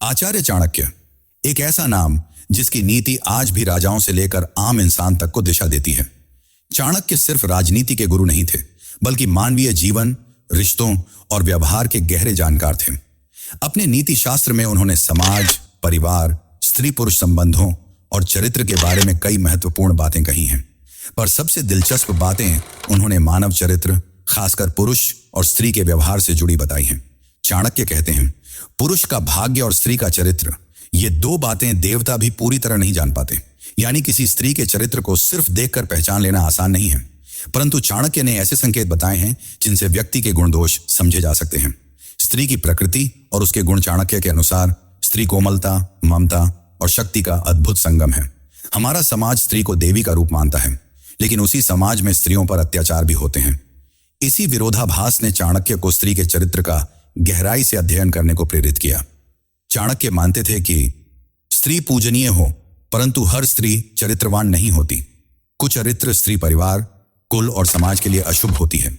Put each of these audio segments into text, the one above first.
आचार्य चाणक्य, एक ऐसा नाम जिसकी नीति आज भी राजाओं से लेकर आम इंसान तक को दिशा देती है। चाणक्य सिर्फ राजनीति के गुरु नहीं थे, बल्कि मानवीय जीवन, रिश्तों और व्यवहार के गहरे जानकार थे। अपने नीति शास्त्र में उन्होंने समाज, परिवार, स्त्री पुरुष संबंधों और चरित्र के बारे में कई महत्वपूर्ण बातें कही हैं। पर सबसे दिलचस्प बातें उन्होंने मानव चरित्र, खासकर पुरुष और स्त्री के व्यवहार से जुड़ी बताई हैं। चाणक्य कहते हैं, पुरुष का भाग्य और स्त्री का चरित्र, ये दो बातें देवता भी पूरी तरह नहीं जान पाते। यानी किसी स्त्री के चरित्र को सिर्फ देखकर पहचान लेना आसान नहीं है, परंतु चाणक्य ने ऐसे संकेत बताए हैं जिनसे व्यक्ति के गुण दोष समझे जा सकते हैं। स्त्री की प्रकृति और उसके गुण चाणक्य के अनुसार स्त्री कोमलता, ममता और शक्ति का अद्भुत संगम है। हमारा समाज स्त्री को देवी का रूप मानता है, लेकिन उसी समाज में स्त्रियों पर अत्याचार भी होते हैं। इसी विरोधाभास ने चाणक्य को स्त्री के चरित्र का गहराई से अध्ययन करने को प्रेरित किया। चाणक्य मानते थे कि स्त्री पूजनीय हो, परंतु हर स्त्री चरित्रवान नहीं होती। कुचरित्र स्त्री परिवार, कुल और समाज के लिए अशुभ होती है।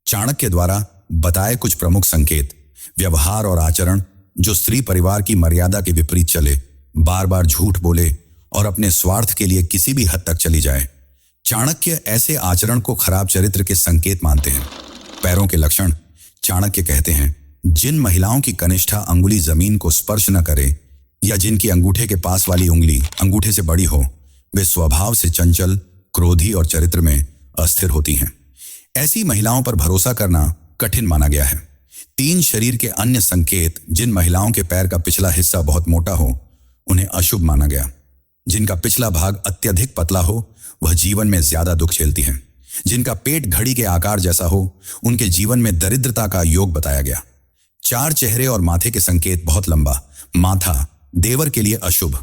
चाणक्य द्वारा बताए कुछ प्रमुख संकेत, व्यवहार और आचरण जो स्त्री परिवार की मर्यादा के विपरीत चले, बार बार झूठ बोले और अपने स्वार्थ के लिए किसी भी हद तक चली जाए। चाणक्य ऐसे आचरण को खराब चरित्र के संकेत मानते हैं। पैरों के लक्षण, चाणक्य कहते हैं, जिन महिलाओं की कनिष्ठा अंगुली जमीन को स्पर्श न करे या जिनकी अंगूठे के पास वाली उंगली अंगूठे से बड़ी हो, वे स्वभाव से चंचल, क्रोधी और चरित्र में अस्थिर होती हैं। ऐसी महिलाओं पर भरोसा करना कठिन माना गया है। 3 शरीर के अन्य संकेत, जिन महिलाओं के पैर का पिछला हिस्सा बहुत मोटा हो, उन्हें अशुभ माना गया। जिनका पिछला भाग अत्यधिक पतला हो, वह जीवन में ज्यादा दुख झेलती हैं। जिनका पेट घड़ी के आकार जैसा हो, उनके जीवन में दरिद्रता का योग बताया गया। 4 चेहरे और माथे के संकेत, बहुत लंबा माथा देवर के लिए अशुभ,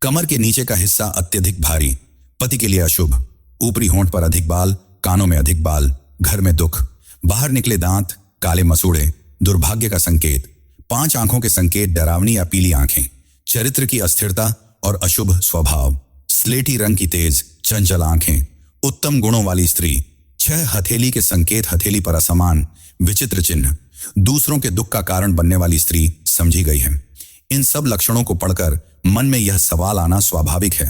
कमर के नीचे का हिस्सा अत्यधिक भारी पति के लिए अशुभ, ऊपरी होंठ पर अधिक बाल, कानों में अधिक बाल, घर में दुख, बाहर निकले दांत, काले मसूड़े, दुर्भाग्य का संकेत, 5 आंखों के संकेत, डरावनी या पीली आंखें, चरित्र की अस्थिरता और अशुभ स्वभाव, स्लेटी रंग की तेज चंचल आंखें, उत्तम गुणों वाली स्त्री, 6 हथेली के संकेत, हथेली पर असमान विचित्र चिन्ह, दूसरों के दुख का कारण बनने वाली स्त्री समझी गई है। इन सब लक्षणों को पढ़कर मन में यह सवाल आना स्वाभाविक है,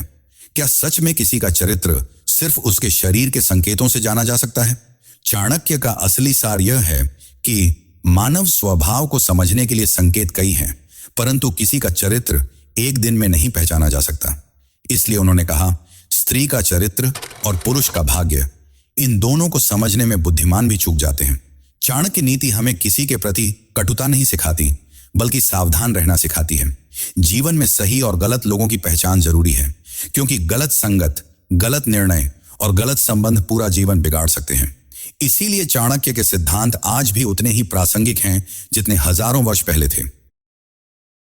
क्या सच में किसी का चरित्र सिर्फ उसके शरीर के संकेतों से जाना जा सकता है? चाणक्य का असली सार यह है कि मानव स्वभाव को समझने के लिए संकेत कई हैं, परंतु किसी का चरित्र एक दिन में नहीं पहचाना जा सकता। इसलिए उन्होंने कहा, स्त्री का चरित्र और पुरुष का भाग्य, इन दोनों को समझने में बुद्धिमान भी चूक जाते हैं। चाणक्य नीति हमें किसी के प्रति कटुता नहीं सिखाती, बल्कि सावधान रहना सिखाती है। जीवन में सही और गलत लोगों की पहचान जरूरी है, क्योंकि गलत संगत, गलत निर्णय और गलत संबंध पूरा जीवन बिगाड़ सकते हैं। इसीलिए चाणक्य के सिद्धांत आज भी उतने ही प्रासंगिक हैं जितने हजारों वर्ष पहले थे।